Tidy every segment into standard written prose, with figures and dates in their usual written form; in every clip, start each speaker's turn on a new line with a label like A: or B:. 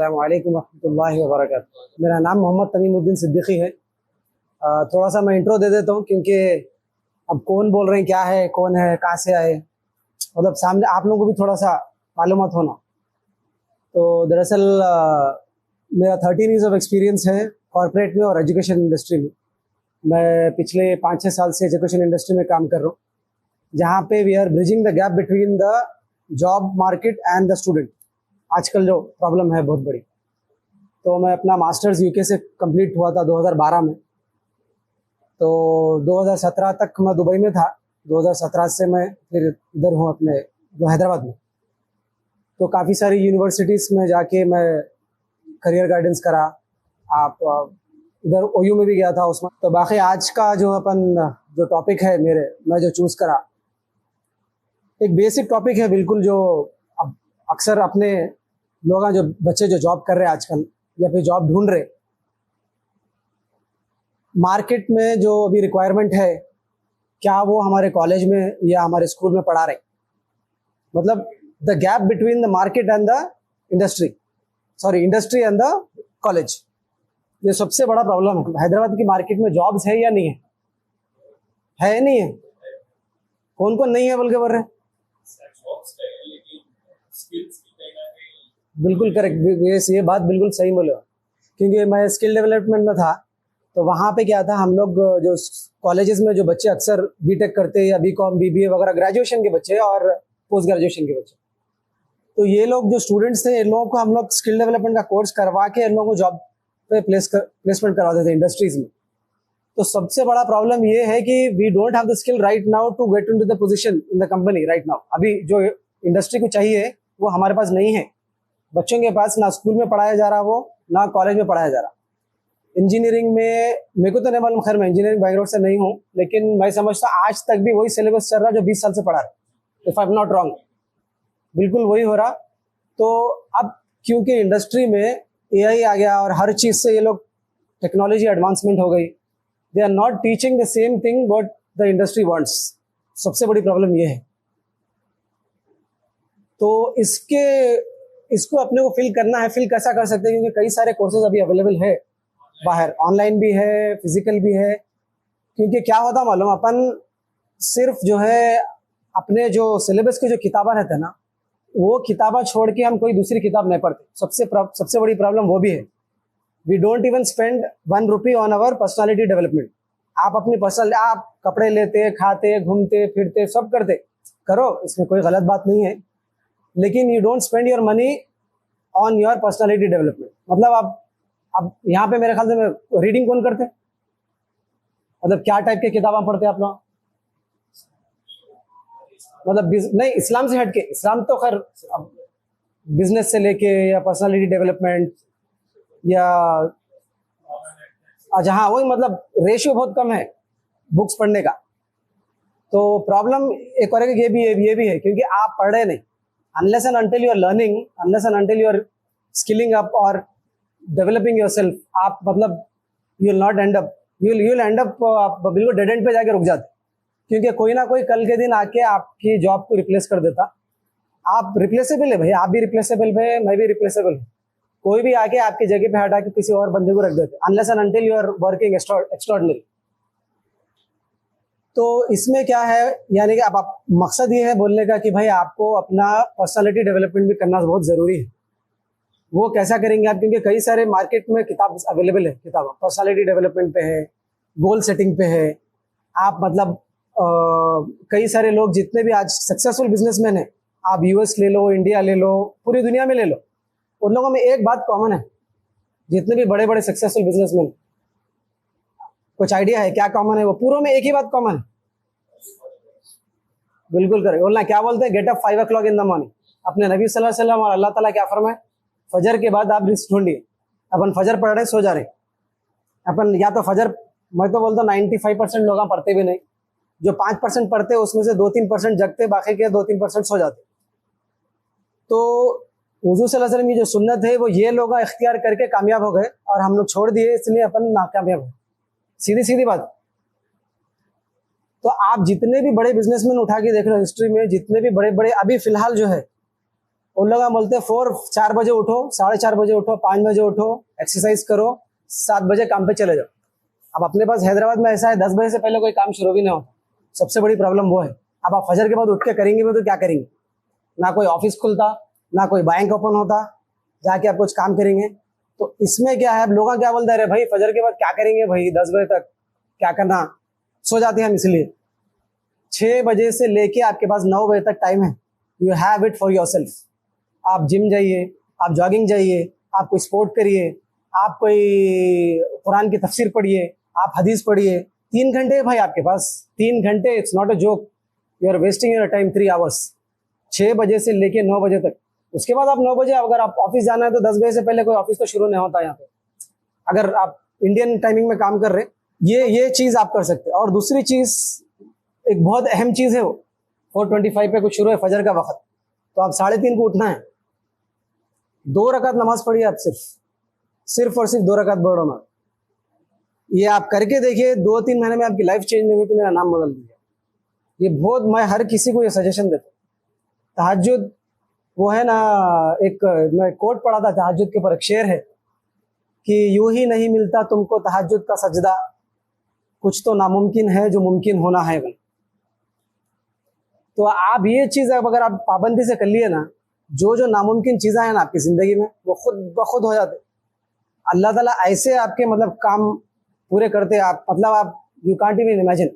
A: अस्सलामु अलैकुम रहमतुल्लाहि व बरकातुहू। मेरा नाम मोहम्मद तमीमुद्दीन सिद्दीकी है। थोड़ा सा मैं इंट्रो दे देता हूँ क्योंकि अब कौन बोल रहे हैं, क्या है, कौन है, कहाँ से आए, मतलब सामने आप लोगों को भी थोड़ा सा मालूमात होना। तो दरअसल मेरा 13 ईयर्स ऑफ एक्सपीरियंस है कॉर्पोरेट में और एजुकेशन इंडस्ट्री में। मैं पिछले 5-6 साल से एजुकेशन इंडस्ट्री में काम कर रहा हूँ, जहाँ पे we are bridging the gap between the job market and the student. आजकल जो प्रॉब्लम है बहुत बड़ी। तो मैं अपना मास्टर्स यूके से कंप्लीट हुआ था 2012 में। तो 2017 तक मैं दुबई में था। 2017 से मैं फिर इधर हूँ अपने हैदराबाद में। तो काफ़ी सारी यूनिवर्सिटीज़ में जाके मैं करियर गाइडेंस करा। आप इधर ओयू में भी गया था उसमें। तो बाकी आज का जो जो टॉपिक है मैं जो चूज़ करा, एक बेसिक टॉपिक है बिल्कुल, जो अब अक्सर अपने लोग जो बच्चे जो जॉब कर रहे हैं आजकल या फिर जॉब ढूंढ रहे, मार्केट में जो अभी रिक्वायरमेंट है, क्या वो हमारे कॉलेज में या हमारे स्कूल में पढ़ा रहे। मतलब the gap between the market and the industry and the college, ये सबसे बड़ा प्रॉब्लम है। हैदराबाद की मार्केट में जॉब्स है या नहीं है? है नहीं है? कौन कौन नहीं है बोल के बोल रहे? बिल्कुल करेक्ट, ये बात बिल्कुल सही बोले। क्योंकि मैं स्किल डेवलपमेंट में था, तो वहाँ पे क्या था, हम लोग जो कॉलेजेस में जो बच्चे अक्सर बीटेक करते हैं या बीकॉम बीबीए वगैरह, ग्रेजुएशन के बच्चे और पोस्ट ग्रेजुएशन के बच्चे, तो ये लोग जो स्टूडेंट्स थे, इन लोगों को हम लोग स्किल डेवलपमेंट का कोर्स करवा के इन लोगों को जॉब पे प्लेसमेंट करवाते थे इंडस्ट्रीज में। तो सबसे बड़ा प्रॉब्लम ये है कि we don't have the skill right now to get into the position in the company right now. अभी जो इंडस्ट्री को चाहिए वो हमारे पास नहीं है। बच्चों के पास ना स्कूल में पढ़ाया जा रहा, वो ना कॉलेज में पढ़ाया जा रहा। इंजीनियरिंग में मेरे को तो नहीं मालूम, खैर मैं इंजीनियरिंग बैकग्राउंड से नहीं हूँ, लेकिन मैं समझता आज तक भी वही सिलेबस चल रहा जो 20 साल से पढ़ा रहा, if I am not wrong, बिल्कुल वही हो रहा। तो अब क्योंकि इंडस्ट्री में एआई आ गया और हर चीज़ से ये लोग टेक्नोलॉजी एडवांसमेंट हो गई, they are not teaching the same thing what the industry wants. सबसे बड़ी प्रॉब्लम ये है। तो इसको अपने को फिल करना है। फिल कैसा कर सकते हैं? क्योंकि कई सारे कोर्सेज अभी अवेलेबल है बाहर, ऑनलाइन भी है, फिजिकल भी है। क्योंकि क्या होता मालूम, अपन सिर्फ जो है अपने जो सिलेबस की जो किताबें रहते हैं ना, वो किताबें छोड़ के हम कोई दूसरी किताब नहीं पढ़ते। सबसे बड़ी प्रॉब्लम वो भी है। We don't even spend 1 rupee on our personality development. आप अपनी पर्सनल, आप कपड़े लेते, खाते, घूमते फिरते, सब करते, करो, इसमें कोई गलत बात नहीं है, लेकिन you don't spend your money on your personality development. मतलब अब यहाँ पे मेरे ख्याल से रीडिंग कौन करते? मतलब क्या टाइप के किताबें पढ़ते आप लोग? मतलब नहीं, इस्लाम से हटके, इस्लाम तो खैर बिजनेस से लेके या पर्सनालिटी डेवलपमेंट या अच्छा, हाँ वही, मतलब रेशियो बहुत कम है बुक्स पढ़ने का। तो प्रॉब्लम एक और ये भी है क्योंकि आप पढ़ रहे नहीं। Unless and until you are learning, unless and until you are skilling up और डेवलपिंग योरसेल्फ, आप मतलब यू विल एंड अप आप बिल्कुल डेड एंड पे जाके रुक जाते। क्योंकि कोई ना कोई कल के दिन आके आपकी जॉब को रिप्लेस कर देता। आप रिप्लेसेबल है भाई, आप भी रिप्लेसेबल है, मैं भी रिप्लेसेबल हूँ। कोई भी आके आपकी जगह पे हटा के किसी और बंदे को रख देते, unless and until you are working extraordinary. तो इसमें क्या है, यानी कि आप मकसद ये है बोलने का कि भाई आपको अपना पर्सनालिटी डेवलपमेंट भी करना बहुत ज़रूरी है। वो कैसा करेंगे आप? क्योंकि कई सारे मार्केट में किताब अवेलेबल है, किताब पर्सनालिटी डेवलपमेंट पे है, गोल सेटिंग पे है। आप मतलब कई सारे लोग जितने भी आज सक्सेसफुल बिजनेसमैन हैं, आप यूएस ले लो, इंडिया ले लो, पूरी दुनिया में ले लो, उन लोगों में एक बात कॉमन है। जितने भी बड़े बड़े सक्सेसफुल बिजनेसमैन, कुछ आइडिया है क्या कॉमन है? वो पूरों में एक ही बात कॉमन है। बिल्कुल करें, बोलना क्या बोलते हैं, get up 5 o'clock in the morning. अपने नबी सल्लल्लाहु अलैहि वसल्लम और अल्लाह ताला क्या फरमाए, फजर के बाद आप रिस्क ढूंढिए। अपन फजर पढ़ रहे, सो जा रहे अपन, या तो फजर, मैं तो बोलता हूँ 95% लोग पढ़ते भी नहीं। जो 5% पढ़ते उसमें से 2-3% जगते, बाकी के 2-3% सो जाते। तो हुजूर सल्लल्लाहु अलैहि वसल्लम की जो सुन्नत है वो ये लोग इख्तियार करके कामयाब हो गए और हम लोग छोड़ दिए, इसलिए अपन नाकामयाब हो। सीधी सीधी बात। तो आप जितने भी बड़े बिजनेसमैन उठा के देख लो हिस्ट्री में, जितने भी बड़े बड़े अभी फिलहाल जो है, उन लोग हम बोलते हैं 4 बजे उठो, 4:30 बजे उठो, 5 बजे उठो, एक्सरसाइज करो, 7 बजे काम पे चले जाओ। अब अपने पास हैदराबाद में ऐसा है 10 बजे से पहले कोई काम शुरू भी नहीं होता। सबसे बड़ी प्रॉब्लम वो है। अब आप फजर के बाद उठ के करेंगे भी तो क्या करेंगे? ना कोई ऑफिस खुलता, ना कोई बैंक ओपन होता, जाके आप कुछ काम करेंगे। तो इसमें क्या है, अब लोग क्या बोलते हैं, अरे भाई फजर के बाद क्या करेंगे भाई, 10 बजे तक क्या करना, सो जाते हैं हम। इसलिए 6 बजे से लेके आपके पास 9 बजे तक टाइम है। You have it for your self. आप जिम जाइए, आप जॉगिंग जाइए, आप कोई स्पोर्ट करिए, आप कोई कुरान की तफसीर पढ़िए, आप हदीस पढ़िए। 3 घंटे है भाई आपके पास, 3 घंटे, it's not a joke. You are wasting your time 3 hours, 6 बजे से लेके 9 बजे तक। उसके बाद आप 9 बजे, अगर आप ऑफिस जाना है तो 10 बजे से पहले कोई ऑफिस तो शुरू नहीं होता यहाँ पे, अगर आप इंडियन टाइमिंग में काम कर रहे। ये चीज आप कर सकते हैं। और दूसरी चीज, एक बहुत अहम चीज है, वो 4:25 पे कुछ शुरू है फजर का वक्त, तो आप 3:30 को उठना है। 2 रकात नमाज पढ़िए आप, सिर्फ और सिर्फ 2 रकात पढ़ रहा हूं। ये आप करके देखिए, 2-3 महीने में आपकी लाइफ चेंज नहीं हुई तो मेरा नाम बदल दीजिए। ये बहुत, मैं हर किसी को ये सजेशन देता हूँ। तहज्जुद, वो है ना, एक मैं कोट पढ़ा था तहज्जुद के ऊपर, एक शेर है कि यूं ही नहीं मिलता तुमको तहज्जुद का सजदा, कुछ तो नामुमकिन है जो मुमकिन होना है। तो आप ये चीज अगर आप पाबंदी से कर लिए ना, जो नामुमकिन चीजें हैं ना आपकी जिंदगी में, वो खुद ब खुद हो जाते। अल्लाह ताला ऐसे आपके मतलब काम पूरे करते हैं, आप मतलब आप यू कांट इवन इमेजिन।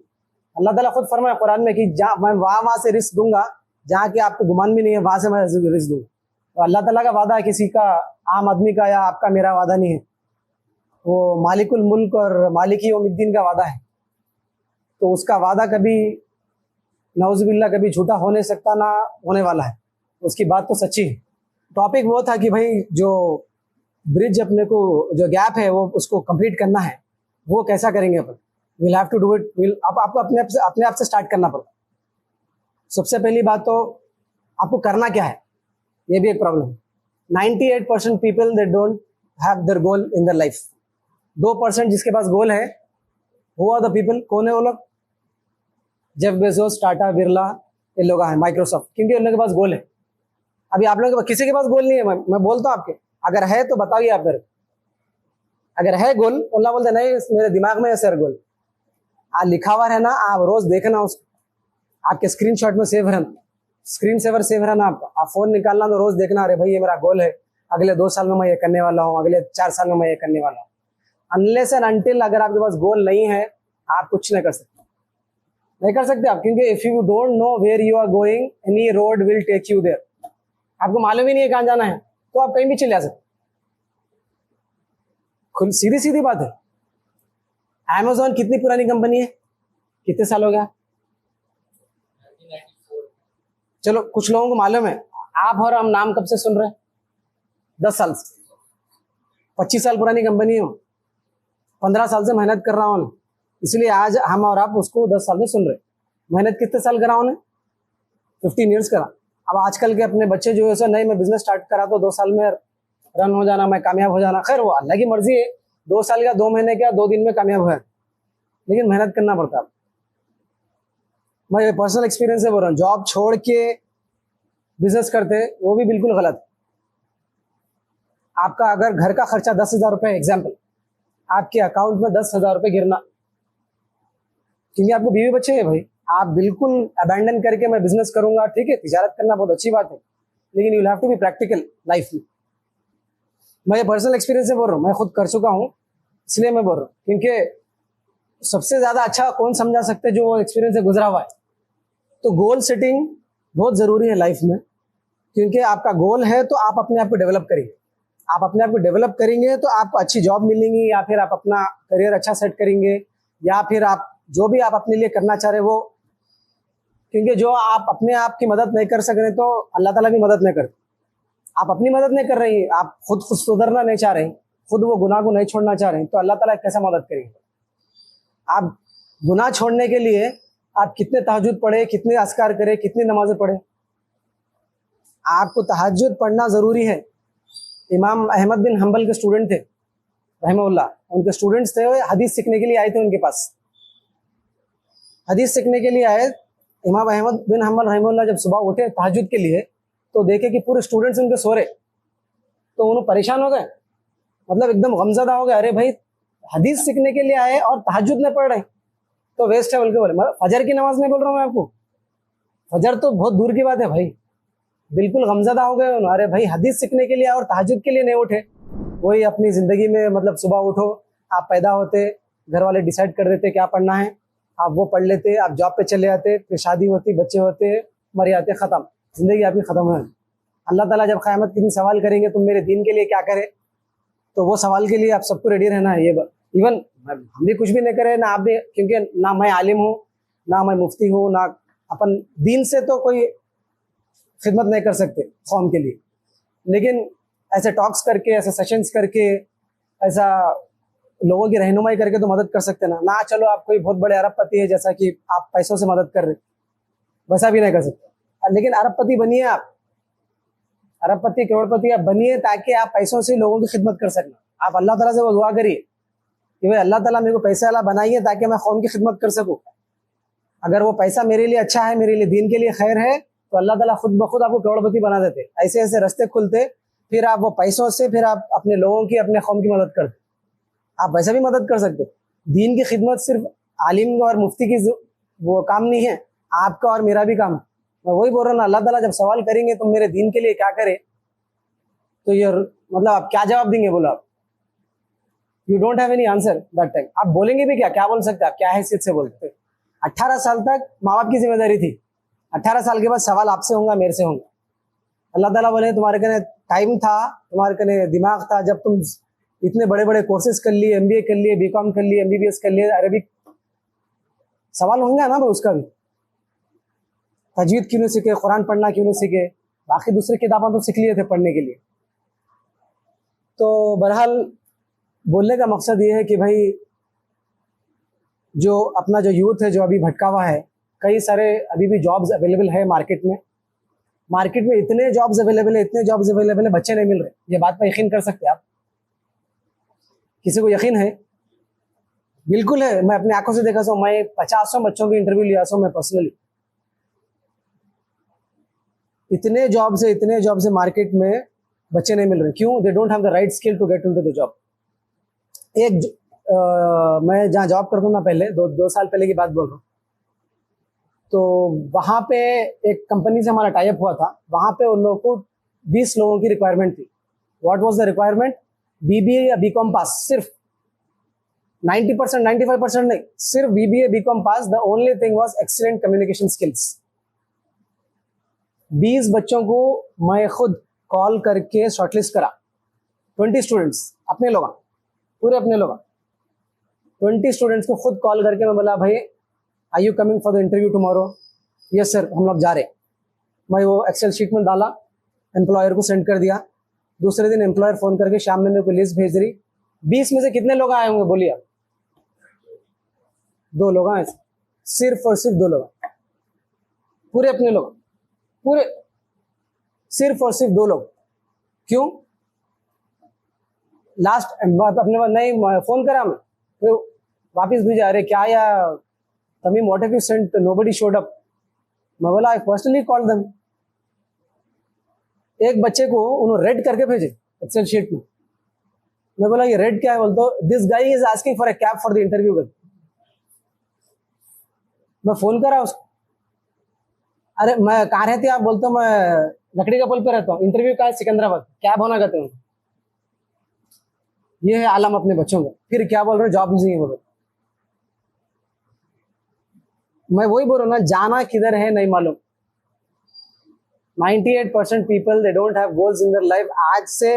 A: अल्लाह ताला खुद फरमाया कुरान में कि मैं वहां से रिस्क दूंगा जहाँ की आपको गुमान भी नहीं है, वहां से मैं रिस्क दूंगा। तो अल्लाह ताला का वादा है, किसी का, आम आदमी का या आपका मेरा वादा नहीं है। वो मालिकुल मुल्क और मालिकी यौमिद्दीन का वादा है। तो उसका वादा कभी नौजुबिल्ला कभी झूठा हो नहीं सकता, ना होने वाला है। उसकी बात तो सच्ची है। टॉपिक वो था कि भाई जो ब्रिज अपने को, जो गैप है वो उसको कंप्लीट करना है, वो कैसा करेंगे अपन। Will have to do it, आपको अपने आप से स्टार्ट करना पड़ता। सबसे पहली बात तो आपको करना क्या है, ये भी एक प्रॉब्लम है। 98% people they don't have their goal in their life. 2% जिसके पास गोल है, हु आर द पीपल, कौन है वो लोग? जेफ बेजोस, टाटा, बिरला, ये लोग हैं, माइक्रोसॉफ्ट, क्योंकि उन लोगों के पास गोल है। अभी आप लोगों के पास, किसी के पास गोल नहीं है। मैं बोलता हूँ आपके, अगर है तो बताइए आप मेरे। अगर है गोल, उल्ला बोलते नहीं मेरे दिमाग में है सर गोल। लिखा हुआ है ना, आप रोज देखना उसको, आपके स्क्रीनशॉट में सेव रहना, स्क्रीन सेवर सेव रहना आपका। आप फोन निकालना तो रोज देखना, अरे भाई ये मेरा गोल है, अगले 2 साल में मैं ये करने वाला हूँ, अगले 4 साल में मैं ये करने वाला हूँ। अनलेस एंड अनटिल अगर आपके पास गोल नहीं है, आप कुछ नहीं कर सकते, नहीं कर सकते आप। क्योंकि if you don't know where you are going, any road will take you there. आपको मालूम ही नहीं है कहां जाना है, तो आप कहीं भी चले जा सकते। सीधी सीधी बात है। Amazon कितनी पुरानी कंपनी है, कितने साल हो गया? चलो कुछ लोगों को मालूम है, आप और हम नाम कब से सुन रहे हैं? 10 साल से। 25 साल पुरानी कंपनी हो, 15 साल से मेहनत कर रहा हूँ, इसलिए आज हम और आप उसको 10 साल में सुन रहे। मेहनत कितने साल करा उन्हें? 15 ईयर्स करा। अब आजकल के अपने बच्चे जो है, नहीं मैं बिजनेस स्टार्ट करा तो 2 साल में रन हो जाना, मैं कामयाब हो जाना। खैर वो अल्लाह की मर्जी है, 2 साल का, 2 महीने का, 2 दिन में कामयाब हुआ, लेकिन मेहनत करना पड़ता है। मैं पर्सनल एक्सपीरियंस से बोल रहा हूँ, जॉब छोड़ के बिजनेस करते वो भी बिल्कुल गलत। आपका अगर घर का खर्चा 10,000 रुपये, एग्जाम्पल, आपके अकाउंट में 10,000 रुपये गिरना, क्योंकि आपको बीवी बच्चे हैं भाई, आप बिल्कुल अबैंडन करके मैं बिजनेस करूंगा, ठीक है, तिजारत करना बहुत अच्छी बात है, लेकिन you have to be practical life में। मैं ये पर्सनल एक्सपीरियंस से बोल रहा हूँ, मैं खुद कर चुका हूँ, इसलिए मैं बोल रहा हूँ। क्योंकि सबसे ज्यादा अच्छा कौन समझा सकते जो एक्सपीरियंस से गुजरा हुआ है। तो गोल सेटिंग बहुत जरूरी है लाइफ में, क्योंकि आपका गोल है तो आप अपने आप को डेवलप करेंगे। आप अपने आप को डेवलप करेंगे तो आपको अच्छी जॉब मिलेंगी, या फिर आप अपना करियर अच्छा सेट करेंगे, या फिर आप जो भी आप अपने लिए करना चाह रहे वो। क्योंकि जो आप अपने आप की मदद नहीं कर सक रहे तो अल्लाह ताला भी मदद नहीं करते। आप अपनी मदद नहीं कर रही, आप खुद सुधरना नहीं चाह रहे, खुद वो गुनाह को नहीं छोड़ना चाह रहे, तो अल्लाह ताला कैसा मदद करेंगे? आप गुनाह छोड़ने के लिए आप कितने तहज्जुद पढ़े, कितने अस्कार करे, कितनी नमाजें पढ़े, आपको तहज्जुद पढ़ना जरूरी है। इमाम अहमद बिन हम्बल के स्टूडेंट थे रहमहुल्लाह, उनके स्टूडेंट्स थे, हदीस सीखने के लिए आए थे उनके पास। हदीस सीखने के लिए आए इमाम अहमद बिन हम्बल रहमहुल्लाह, जब सुबह उठे तहज्जुद के लिए तो देखे कि पूरे स्टूडेंट्स उनके सो रहे, तो उन्होंने परेशान हो गए, मतलब एकदम गमज़दा हो गए, अरे भाई हदीस सीखने के लिए आए और तहज्जुद नहीं पढ़ रहे तो वेस्ट है बोल के बोले। मतलब फजर की नमाज नहीं बोल रहा हूँ मैं आपको, फजर तो बहुत दूर की बात है भाई, बिल्कुल गमज़दा हो गए। अरे भाई हदीस सीखने के लिए और तहज्जुद के लिए नहीं उठे। वही अपनी ज़िंदगी में मतलब सुबह उठो, आप पैदा होते, घर वाले डिसाइड कर देते क्या पढ़ना है, आप वो पढ़ लेते, आप जॉब पे चले जाते, फिर शादी होती, बच्चे होते, मर जाते, ख़त्म, ज़िंदगी आपकी ख़त्म है। अल्लाह ताला जब क़यामत के दिन सवाल करेंगे तुम मेरे दीन के लिए क्या करे, तो वो सवाल के लिए आप सबको रेडी रहना है। ये इवन हम भी कुछ भी नहीं करें ना आप भी, क्योंकि ना मैं आलिम हूँ ना मैं मुफ्ती हूँ, ना अपन दीन से तो कोई खिदमत नहीं कर सकते कौम के लिए, लेकिन ऐसे टॉक्स करके, ऐसे सेशंस करके, ऐसा लोगों की रहनुमाई करके तो मदद कर सकते ना। चलो आप कोई बहुत बड़े अरबपति है जैसा कि आप पैसों से मदद कर रहे, वैसा भी नहीं कर सकते, लेकिन अरबपति बनिए, आप अरबपति करोड़पति आप बनिए ताकि आप पैसों से लोगों की खिदमत कर सकना। आप अल्लाह ताला से वो दुआ करिए कि भाई अल्लाह ताला मेरे को पैसा वाला बनाइए ताकि मैं कौम की खिदमत कर सकूं। अगर वो पैसा मेरे लिए अच्छा है, मेरे लिए दीन के लिए खैर है, तो अल्लाह ताला खुद ब खुद आपको करोड़पति बना देते। ऐसे ऐसे रास्ते खुलते, फिर आप वो पैसों से फिर आप अपने लोगों की, अपने कौम की मदद करते। आप वैसे भी मदद कर सकते। दीन की खिदमत सिर्फ आलिम और मुफ्ती की वो काम नहीं है, आपका और मेरा भी काम है। मैं वही बोल रहा हूँ ना, अल्लाह ताला जब सवाल करेंगे तुम मेरे दीन के लिए क्या करे, तो ये मतलब आप क्या जवाब देंगे, बोलो आप, you don't have any answer that time. आप बोलेंगे भी क्या बोल सकते हैं, आप क्या हैसियत से बोलते। 18 साल तक माँ बाप की जिम्मेदारी थी, 18 साल के बाद सवाल आपसे होगा, मेरे से होगा। अल्लाह ताला बोले तुम्हारे कने टाइम था, तुम्हारे कने दिमाग था, जब तुम इतने बड़े बड़े कोर्सेज कर लिए, MBA कर लिए, BCom कर लिए, MBBS कर लिए, अरबिक, सवाल होंगे ना उसका भी। तजवीद क्यों नहीं सीखे, कुरान पढ़ना क्यों नहीं सीखे, बाकी दूसरी किताबें तो सीख लिए थे पढ़ने के लिए। तो बहरहाल बोलने का मकसद ये है कि भाई जो अपना जो यूथ है जो अभी भटका हुआ है, कई सारे अभी भी जॉब्स अवेलेबल है मार्केट में। मार्केट में इतने जॉब्स अवेलेबल है, इतने जॉब्स अवेलेबल है, बच्चे नहीं मिल रहे। ये बात पर यकीन कर सकते हैं आप? किसी को यकीन है? बिल्कुल है, मैं अपनी आंखों से देखा हूँ। मैं 50 बच्चों की इंटरव्यू लिया हूँ मैं पर्सनली। इतने जॉब से मार्केट में बच्चे नहीं मिल रहे। क्यों? They don't have the right skill to get into the job. मैं जहाँ जॉब करता हूँ ना, पहले 2 साल पहले की बात बोल रहा हूँ, तो वहाँ पे एक कंपनी से हमारा टाई अप हुआ था। वहाँ पे उन लोगों को 20 लोगों की रिक्वायरमेंट थी। What was the requirement? BBA या BCom पास, सिर्फ 90%, 95% नहीं, सिर्फ BBA BCom pass. The only thing was excellent communication skills. 20 बच्चों को मैं खुद कॉल करके शॉर्टलिस्ट करा। 20 स्टूडेंट्स, अपने लोग, पूरे अपने लोग, 20 स्टूडेंट्स को खुद कॉल करके मैं बोला, भाई are you coming for the interview tomorrow? Yes sir, हम लोग जा रहे। मैं वो एक्सेल शीट में डाला, एम्प्लॉयर को सेंड कर दिया। दूसरे दिन एम्प्लॉयर फोन करके शाम में मेरे को लिस्ट भेज रही। 20 में से कितने लोग आए होंगे बोलिए आप? 2 लोग आए, सिर्फ और सिर्फ 2 लोग, पूरे अपने लोग, पूरे सिर्फ और सिर्फ 2 लोग। क्यों? लास्ट अपने नहीं फोन करा, मैं फिर वापिस भेजा, अरे क्या या Tamim, what have you sent, nobody showed up. मैं बोला आई पर्सनली कॉल्ड देम। एक बच्चे को उन्होंने रेड करके भेजे एक्सेल शीट में। मैं बोला ये रेड क्या है? बोलते this guy is asking for a cab for the interview. मैं फोन करा उसको, अरे मैं कहाँ रहती आप? बोलता मैं लकड़ी का पुल पे रहता हूँ। इंटरव्यू का है सिकंदराबाद, कैब होना कहते हैं। ये है आलम अपने बच्चों का। फिर क्या बोल रहे हो, जॉब नहीं है बोलो। मैं वही बोल रहा हूँ ना, जाना किधर है नहीं मालूम। 98% people they don't have goals in their life. आज से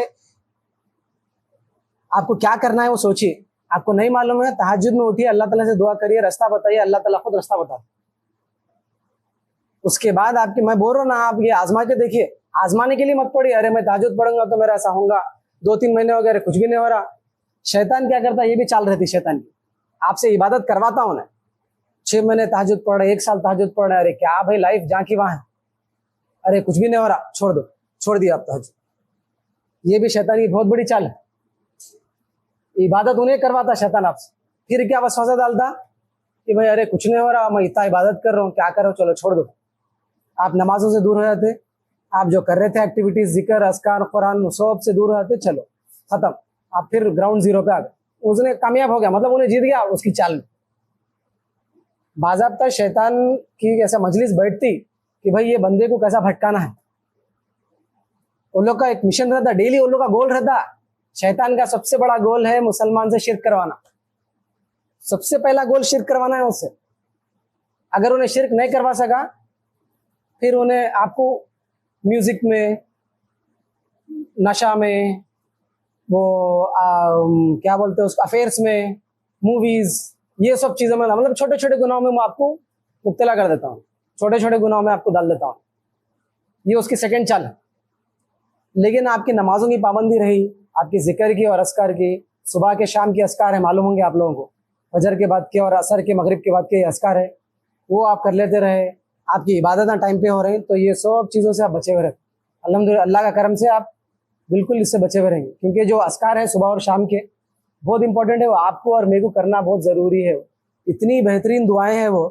A: आपको क्या करना है वो सोचिए। आपको नहीं मालूम है, तहज्जुद में उठिए, अल्लाह ताला से दुआ करिए, रास्ता बताइए, अल्लाह ताला खुद रास्ता बताता। उसके बाद आपकी, मैं बोल रहा हूँ ना, आप ये आजमा के देखिए। आजमाने के लिए मत पड़िए, अरे मैं तहज्जुद पढ़ूंगा तो मेरा ऐसा होगा। 2-3 महीने हो गए, कुछ भी नहीं हो रहा। शैतान क्या करता है, ये भी चाल रहती शैतान की। आपसे इबादत करवाता हूं ना, 6 महीने तहज्जुद पढ़ रहे, 1 साल तहज्जुद पढ़ रहे, अरे क्या भाई लाइफ जहाँ की वहां है, अरे कुछ भी नहीं हो रहा, छोड़ दो, छोड़ दिया आप तहज्जुद। ये भी शैतान की बहुत बड़ी चाल है। इबादत उन्हें करवाता शैतान आपसे, फिर क्या वसवासा डालता कि भाई अरे कुछ नहीं हो रहा, मैं इतना इबादत कर रहा हूँ, क्या कर रहा हूँ, चलो छोड़ दो। आप नमाजों से दूर हो जाते, आप जो कर रहे थे एक्टिविटीज, जिक्र, अस्कार, कुरान, सब से दूर रहते, चलो खत्म, आप फिर ग्राउंड जीरो पे आ गए। उसने कामयाब हो गया, मतलब उन्हें जीत गया उसकी चाल में। बाज़ाब्ता शैतान की ऐसा मजलिस बैठती कि भाई ये बंदे को कैसा भटकाना है। उन लोग का एक मिशन रहता, डेली उन लोग का गोल रहता। शैतान का सबसे बड़ा गोल है मुसलमान से शिर्क करवाना। सबसे पहला गोल शिर्क करवाना है उससे। अगर उन्हें शिर्क नहीं करवा सका, फिर उन्हें आपको म्यूजिक में, नशा में, वो क्या बोलते हैं उसको, अफेयर्स में, मूवीज, ये सब चीजों में, मतलब छोटे छोटे गुनाहों में मैं आपको मुब्तला कर देता हूँ, छोटे छोटे गुनाहों में आपको डाल देता हूँ। ये उसकी सेकंड चाल है। लेकिन आपकी नमाजों की पाबंदी रही, आपकी जिक्र की और अस्कार की, सुबह के शाम की अस्कार है, मालूम होंगे आप लोगों को, फजर के बाद के और असर के मगरिब के बाद के अस्कार है, वो आप कर लेते रहे, आपकी इबादत टाइम पे हो रही, तो ये सब चीज़ों से आप बचे हुए रहे। अल्हम्दुलिल्लाह, अल्लाह का करम से आप बिल्कुल इससे बचे हुए रहेंगे। क्योंकि जो अस्कार है सुबह और शाम के, बहुत इंपॉर्टेंट है, वो आपको और मेरे को करना बहुत ज़रूरी है। इतनी बेहतरीन दुआएं हैं वो।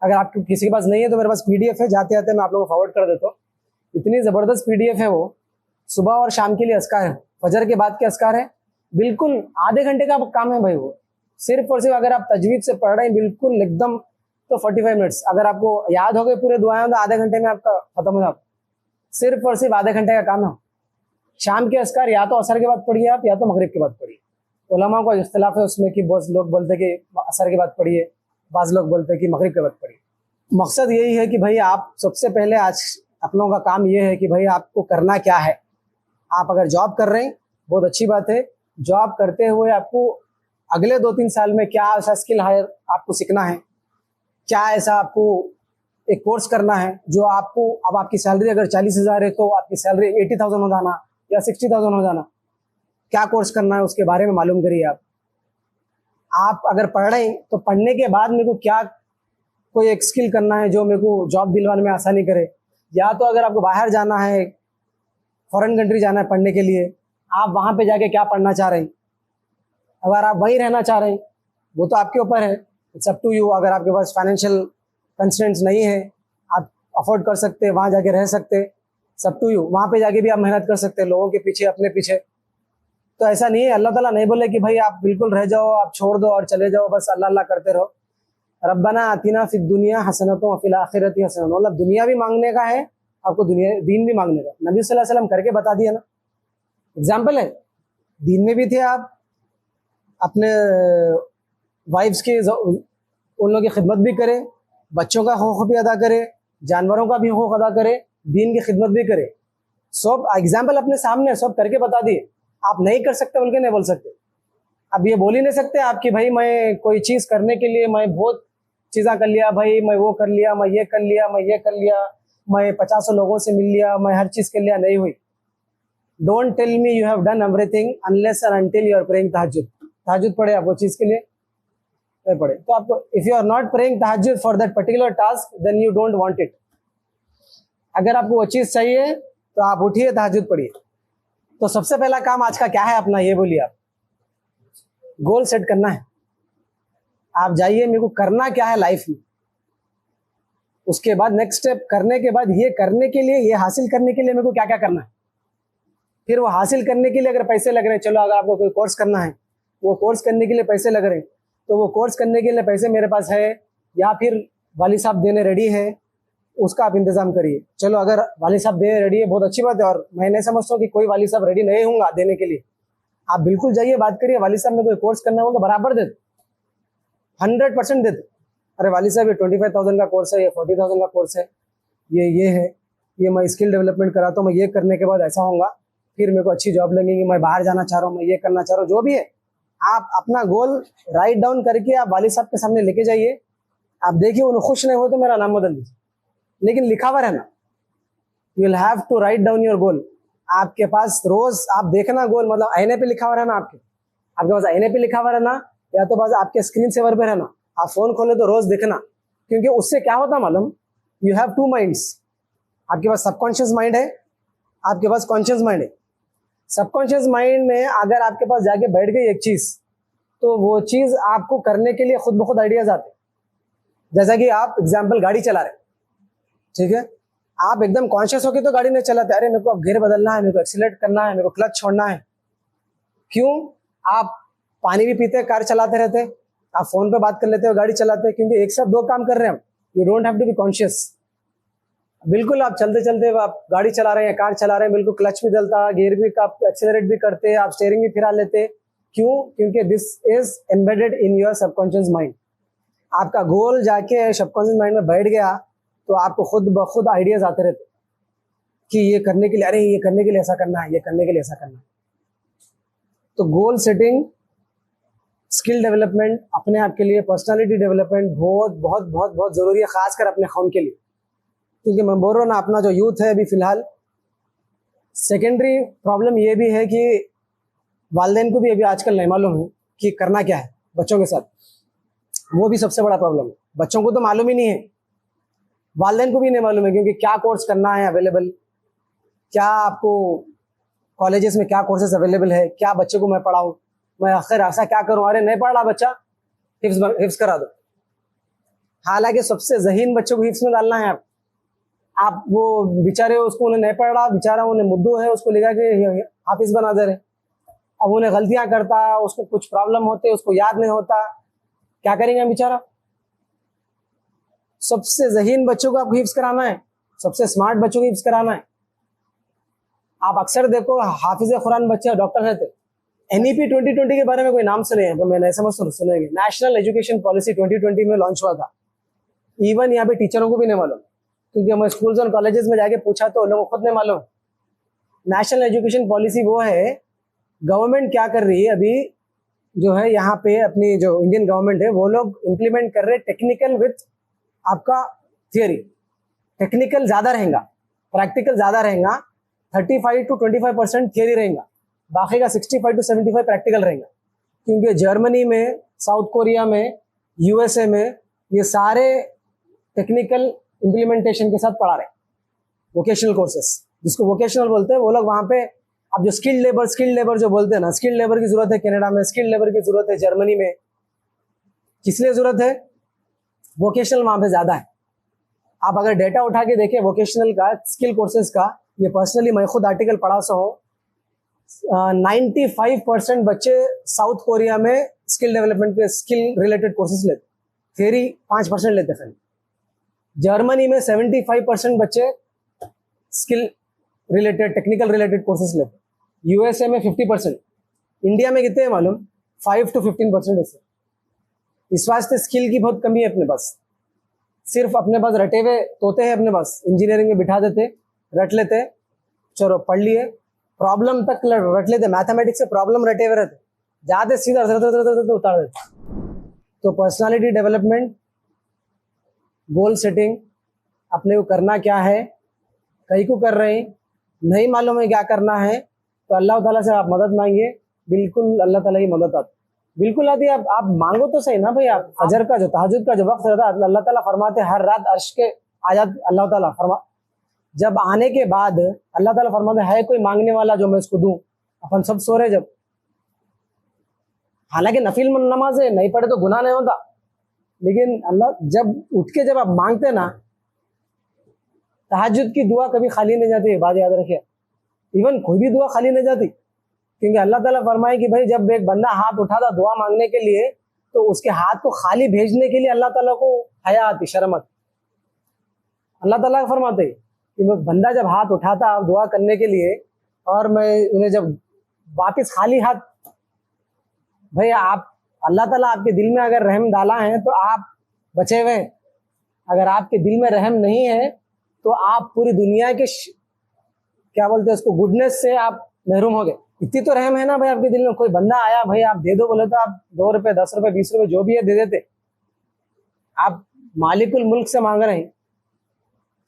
A: अगर आपको किसी के पास नहीं है तो मेरे पास PDF है, जाते जाते मैं आप लोगों को फॉरवर्ड कर देता हूँ। इतनी ज़बरदस्त PDF है वो, सुबह और शाम के लिए अस्कार है, फजर के बाद के अस्कार है। बिल्कुल आधे घंटे का काम है भाई वो। सिर्फ और सिर्फ अगर आप तजवीद से पढ़ रहे हैं बिल्कुल एकदम, तो 45 मिनट्स, अगर आपको याद हो गए पूरे दुआएं तो आधे घंटे में आपका खत्म हो जाता। सिर्फ और सिर्फ आधे घंटे का काम है। शाम के अस्कार या तो असर के बाद पढ़िए आप, या तो मगरिब के बाद पढ़िए। उलमा को इख्तिलाफ है उसमें कि बहुत लोग बोलते हैं कि असर के बाद पढ़िए, बाज़ लोग बोलते हैं कि मगरिब के बाद पढ़िए। मकसद यही है कि भाई आप सबसे पहले आज आप लोगों का काम ये है कि भाई आपको करना क्या है। आप अगर जॉब कर रहे हैं बहुत अच्छी बात है, जॉब करते हुए आपको अगले 2-3 साल में क्या ऐसा स्किल हायर आपको सीखना है, क्या ऐसा आपको एक कोर्स करना है जो आपको, अब आपकी सैलरी अगर 40,000 है तो आपकी सैलरी 80,000 हो जाना या 60,000 हो जाना। क्या कोर्स करना है उसके बारे में मालूम करिए आप अगर पढ़ रहे हैं तो पढ़ने के बाद मेरे को क्या कोई एक स्किल करना है जो मेरे को जॉब दिलवाने में आसानी करे। या तो अगर आपको बाहर जाना है, फॉरेन कंट्री जाना है पढ़ने के लिए, आप वहाँ पे जाके क्या पढ़ना चाह रहे हैं। अगर आप वहीं रहना चाह रहे हैं वो तो आपके ऊपर है, इट्स अप टू यू। अगर आपके पास फाइनेंशियल कंस्ट्रेंट्स नहीं है, आप अफोर्ड कर सकते हैं, वहाँ जाके रह सकते, इट्स अप टू यू। वहाँ पे जाके भी आप मेहनत कर सकते हैं लोगों के पीछे, अपने पीछे। तो ऐसा नहीं है, अल्लाह ताला नहीं बोले कि भाई आप बिल्कुल रह जाओ, आप छोड़ दो और चले जाओ, बस अल्लाह अल्लाह करते रहो। रब्बना आतिना फिद दुनिया हसनतुम व फिल आखिरति हसनतुम, मतलब दुनिया भी मांगने का है आपको, दुनिया दीन भी मांगने का। नबी सल्लल्लाहु अलैहि वसल्लम करके बता दिया ना, एग्जाम्पल है। दीन में भी थे आप, अपने वाइफ्स के उन लोगों की खिदमत भी करें, बच्चों का हक़ भी अदा करे, जानवरों का भी हक़ अदा करे, दीन की खिदमत भी करे। सब एग्जाम्पल अपने सामने सब करके बता दिए। आप नहीं कर सकते बोल के नहीं बोल सकते। अब ये बोल ही नहीं सकते आपकी भाई मैं कोई चीज़ करने के लिए मैं बहुत चीज़ें कर लिया, भाई मैं वो कर लिया, मैं ये कर लिया, मैं ये कर लिया, मैं 50 लोगों से मिल लिया, मैं हर चीज़ कर लिया, नहीं हुई। Don't tell me you have done everything unless and until you are praying तहज्जुद। तहज्जुद पढ़े आप वो चीज़ के लिए नहीं पढ़े तो आपको, if you are not praying तहज्जुद for that particular task then you don't want it. अगर आपको वो चीज़ चाहिए तो आप उठिए, तहज्जुद पढ़िए। तो सबसे पहला काम आज का क्या है अपना, ये बोलिए आप। गोल सेट करना है। आप जाइए मेरे को करना क्या है लाइफ में, उसके बाद नेक्स्ट स्टेप करने के बाद ये करने के लिए, ये हासिल करने के लिए मेरे को क्या क्या करना है। फिर वो हासिल करने के लिए अगर पैसे लग रहे हैं, चलो अगर आपको कोई कोर्स करना है, वो कोर्स करने के लिए पैसे लग रहे हैं, तो वो कोर्स करने के लिए पैसे मेरे पास है या फिर वाली साहब देने रेडी है, उसका आप इंतजाम करिए। चलो अगर वाली साहब देने रेडी है बहुत अच्छी बात है, और मैं नहीं समझता हूँ कि कोई वाली साहब रेडी नहीं होंगे देने के लिए। आप बिल्कुल जाइए, बात करिए, वाली साहब में कोई कोर्स करना हो तो बराबर दे, 100% दे। अरे वाली साहब ये 25,000 का कोर्स है, ये 40,000 का कोर्स है, ये है, ये मैं स्किल डेवलपमेंट कराता हूँ, मैं ये करने के बाद ऐसा होगा, फिर मेरे को अच्छी जॉब लगेगी, मैं बाहर जाना चाह रहा हूँ, मैं ये करना चाह रहा हूँ, जो भी है आप अपना गोल राइट डाउन करके आप वाली साहब के सामने लेके जाइए। आप देखिए उन्हें खुश नहीं हो तो मेरा नाम बदल दीजिए, लेकिन लिखा हुआ रहना। You will have to write down your goal. आपके पास रोज आप देखना गोल, मतलब आईने पे लिखा हुआ रहना, आपके पास आईने पे लिखा हुआ रहना, या तो बस आपके स्क्रीन सेवर पे रहना। आप फोन खोले तो रोज देखना, क्योंकि उससे क्या होता मालूम, यू हैव 2 माइंड्स। आपके पास सबकॉन्शियस माइंड है, आपके पास कॉन्शियस माइंड है। सबकॉन्शियस माइंड में अगर आपके पास जाके बैठ गई एक चीज, तो वो चीज आपको करने के लिए खुद ब खुद आइडियाज आते हैं। जैसा कि आप एग्जाम्पल गाड़ी चला रहे, ठीक है, आप एकदम कॉन्शियस होकर तो गाड़ी नहीं चलाते, अरे मेरे को अब गियर बदलना है, मेरे को एक्सीलरेट करना है, मेरे को क्लच छोड़ना है। क्यों? आप पानी भी पीते कार चलाते रहते, आप फोन पे बात कर लेते हो गाड़ी चलाते, क्योंकि एक साथ दो काम कर रहे हैं हम। You don't have to be conscious. बिल्कुल आप चलते चलते आप गाड़ी चला रहे हैं, कार चला रहे हैं, बिल्कुल क्लच भी डलता, गियर भी आप एक्सेलरेट भी करते, आप स्टीयरिंग भी फिरा लेते। क्यों? क्योंकि this is embedded in your subconscious mind. आपका गोल जाके सबकॉन्शियस माइंड में बैठ गया तो आपको खुद ब खुद आइडियाज आते रहते कि ये करने के लिए, अरे ये करने के लिए ऐसा करना है, ये करने के लिए ऐसा करना है। तो गोल सेटिंग, स्किल डेवलपमेंट अपने आप के लिए, पर्सनालिटी डेवलपमेंट बहुत बहुत बहुत बहुत जरूरी है, खासकर अपने कौम के लिए। क्योंकि मैं बोल रहा हूँ ना, अपना जो यूथ है अभी फिलहाल, सेकेंडरी प्रॉब्लम ये भी है कि वालिदैन को भी अभी आजकल नहीं मालूम है कि करना क्या है बच्चों के साथ। वो भी सबसे बड़ा प्रॉब्लम है। बच्चों को तो मालूम ही नहीं है, वालिदैन को भी नहीं मालूम है, क्योंकि क्या कोर्स करना है अवेलेबल, क्या आपको कॉलेजेस में क्या कोर्सेज अवेलेबल है, क्या बच्चे को मैं पढ़ाऊँ, मैं आखिर ऐसा क्या करूँ, अरे नहीं पढ़ रहा बच्चा, हिफ्स करा दो। हालांकि सबसे ज़हीन बच्चों को हिफ्स में डालना है आप वो बेचारे उसको उन्हें नहीं पढ़ रहा, बेचारा उन्हें मुद्दू है, उसको लिखा के हाफिज बना दे रहे। अब उन्हें गलतियां करता, उसको कुछ प्रॉब्लम होते, उसको याद नहीं होता, क्या करेंगे बेचारा। सबसे ज़हीन बच्चों को आपको हिफ्स कराना है, सबसे स्मार्ट बच्चों को हिफ्स कराना है। आप अक्सर देखो हाफिज कुरान बच्चे डॉक्टर रहते। NEP 2020 के बारे में कोई नाम सुने हैं? मैं नहीं समझ सुनेंगे। नेशनल एजुकेशन पॉलिसी 2020 में लॉन्च हुआ था। इवन यहाँ पे टीचरों को भी नहीं मालूम, क्योंकि हम स्कूल्स और कॉलेजेस में जाके पूछा तो लोगों को खुद नहीं मालूम। नेशनल एजुकेशन पॉलिसी वो है, गवर्नमेंट क्या कर रही है अभी, जो है यहाँ पे अपनी जो इंडियन गवर्नमेंट है वो लोग इम्प्लीमेंट कर रहे टेक्निकल विथ आपका थियरी। टेक्निकल ज़्यादा रहेगा, प्रैक्टिकल ज़्यादा रहेगा। 35 to 25% थियरी रहेगा, बाकी का 65 to 75 प्रैक्टिकल रहेगा। क्योंकि जर्मनी में, साउथ कोरिया में, USA में ये सारे टेक्निकल इम्प्लीमेंटेशन के साथ पढ़ा रहे, वोकेशनल कोर्सेस जिसको वोकेशनल बोलते हैं। वो लोग वहाँ पे अब जो स्किल्ड लेबर जो बोलते हैं ना, स्किल्ड लेबर की जरूरत है कनाडा में, स्किल्ड लेबर की जरूरत है जर्मनी में। किस लिए जरूरत है? वोकेशनल वहाँ पे ज्यादा है। आप अगर डेटा उठा के देखें वोकेशनल का, स्किल कोर्सेज का, ये पर्सनली मैं खुद आर्टिकल पढ़ा सा हूँ, 95% बच्चे साउथ कोरिया में स्किल डेवलपमेंट के स्किल रिलेटेड कोर्सेज लेते, थियरी 5% लेते हैं। जर्मनी में 75% बच्चे skill related, technical related courses लेते। USA में 50%। इंडिया में कितने हैं मालूम? 5 to 15% ऐसे। इस वास्ते स्किल की बहुत कमी है अपने पास। सिर्फ अपने पास रटे हुए तोते हैं, अपने पास इंजीनियरिंग में बिठा देते, रट लेते, चलो पढ़ लिए, प्रॉब्लम तक रट लेते, मैथमेटिक्स से प्रॉब्लम रटे हुए रहते, जाते सीधा उतार देते। तो पर्सनालिटी डेवलपमेंट, गोल सेटिंग, अपने को करना क्या है, कहीं को कर रहे हैं, नहीं मालूम है क्या करना है, तो अल्लाह ताला से आप मदद मांगिए। बिल्कुल अल्लाह ताला की मदद आती, बिल्कुल आती है। आप मांगो तो सही ना भाई। आप फजर का जो तहज्जुद का जो वक्त रहता है, अल्लाह ताला फरमाते हर रात अर्श के आयत अल्लाह ताला फरमा, जब आने के बाद अल्लाह ताला फरमाते है कोई मांगने वाला जो मैं इसको दूं। अपन सब सो रहे जब, हालांकि नफिल नमाज है, नहीं पढ़े तो गुनाह नहीं होता, लेकिन अल्लाह जब उठ के जब आप मांगते ना, तहज्जुद की दुआ कभी खाली नहीं जाती है, बात याद रखिए। इवन कोई भी दुआ खाली नहीं जाती, क्योंकि अल्लाह ताला फरमाए कि भाई जब एक बंदा हाथ उठाता दुआ मांगने के लिए, तो उसके हाथ को खाली भेजने के लिए अल्लाह ताला को हया आती, शर्म आती। अल्लाह ताला फरमाते कि बंदा जब हाथ उठाता दुआ करने के लिए, और मैं उन्हें जब वापस खाली हाथ, भाई आप अल्लाह ताला आपके दिल में अगर रहम डाला है तो आप बचे हुए हैं। अगर आपके दिल में रहम नहीं है तो आप पूरी दुनिया के क्या बोलते हैं उसको, गुडनेस से आप महरूम हो गए। इतनी तो रहम है ना भाई आपके दिल में। कोई बंदा आया भाई आप दे दो बोले तो आप 2 रुपए 10 रुपए 20 रुपए जो भी है दे देते। आप मालिकुल मुल्क से मांग रहे हैं,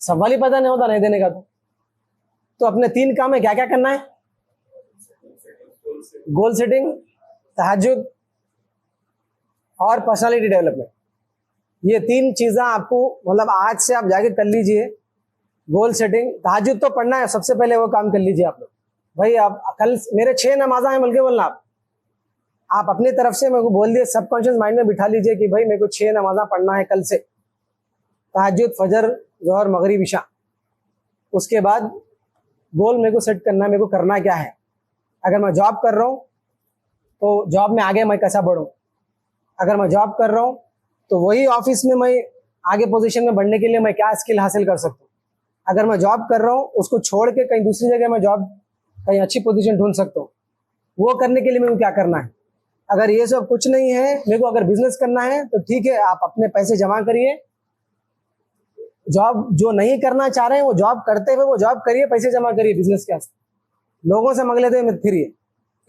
A: सवाल ही पता नहीं होता नहीं देने का। तो अपने 3 काम है, क्या क्या करना है? गोल सेटिंग, तहज्जुद और पर्सनालिटी डेवलपमेंट। ये 3 चीजें आपको मतलब आज से आप जाके कर लीजिए। गोल सेटिंग, तहज्जुद तो पढ़ना है, सबसे पहले वो काम कर लीजिए आप लोग। भाई आप कल मेरे 6 नमाज़ा हैं बल्कि बोलना आप अपनी तरफ से मेरे को बोल दिए, सबकॉन्शियस माइंड में बिठा लीजिए कि भाई मेरे को 6 नमाज़ा पढ़ना है कल से, तहज्जुद, फजर, ज़ोहर, मगरिब, इशा। उसके बाद गोल मेरे को सेट करना है, मेरे को करना क्या है। अगर मैं जॉब कर रहा हूँ तो जॉब में आगे मैं कैसा बढ़ूँ। अगर मैं जॉब कर रहा हूँ तो वही ऑफिस में मैं आगे पोजीशन में बढ़ने के लिए मैं क्या स्किल हासिल कर सकता हूँ। अगर मैं जॉब कर रहा हूँ उसको छोड़ के कहीं दूसरी जगह मैं जॉब कहीं अच्छी पोजीशन ढूंढ सकता हूँ, वो करने के लिए मेरे को क्या करना है। अगर ये सब कुछ नहीं है, मेरे को अगर बिजनेस करना है तो ठीक है, आप अपने पैसे जमा करिए। जॉब जो नहीं करना चाह रहे हैं वो जॉब करते हुए वो जॉब करिए, पैसे जमा करिए बिजनेस के वास्ते। लोगों से मंग लेते हुए मत फिरिए,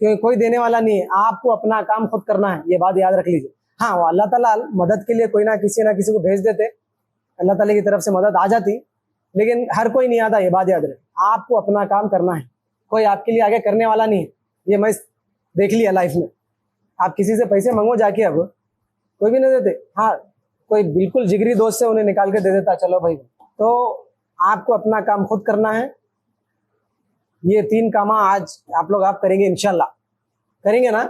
A: क्योंकि कोई देने वाला नहीं है। आपको अपना काम खुद करना है, ये बात याद रख लीजिए। हाँ, वो अल्लाह ताला मदद के लिए कोई ना किसी को भेज देते, अल्लाह ताला की तरफ से मदद आ जाती, लेकिन हर कोई नहीं आता, ये बात याद रहे। आपको अपना काम करना है, कोई आपके लिए आगे करने वाला नहीं है। ये मैं देख लिया लाइफ में। आप किसी से पैसे मांगो जाके, अब कोई भी नहीं देते। हाँ, कोई बिल्कुल जिगरी दोस्त से उन्हें निकाल के दे देता, चलो भाई। तो आपको अपना काम खुद करना है। ये 3 काम आज आप लोग आप करेंगे, इंशाल्लाह करेंगे ना।